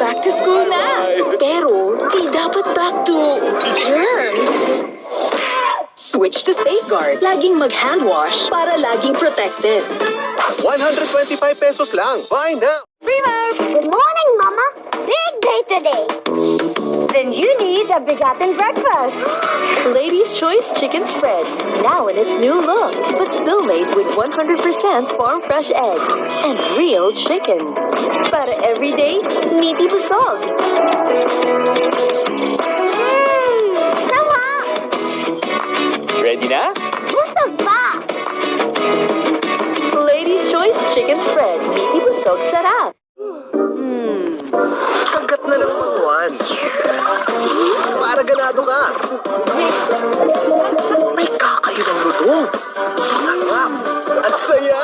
back to school na. Pero, di dapat back to germs. Switch to Safeguard. Laging mag-hand wash para laging protected. 125 pesos lang. Buy now! Primo! Good morning, Mama. Big day today. Then you need a bigotten breakfast. Ladies' Choice Chicken Spread. Now in its new look, but still made with 100% farm fresh eggs and real chicken. Para everyday, meaty busog. Sama! Ready na? Busog pa! Ladies' Choice Chicken Spread. Meaty busog sarap. Kagat na ng mangwan. Para ganado ka. May kakaibang lutong. Sarap at saya.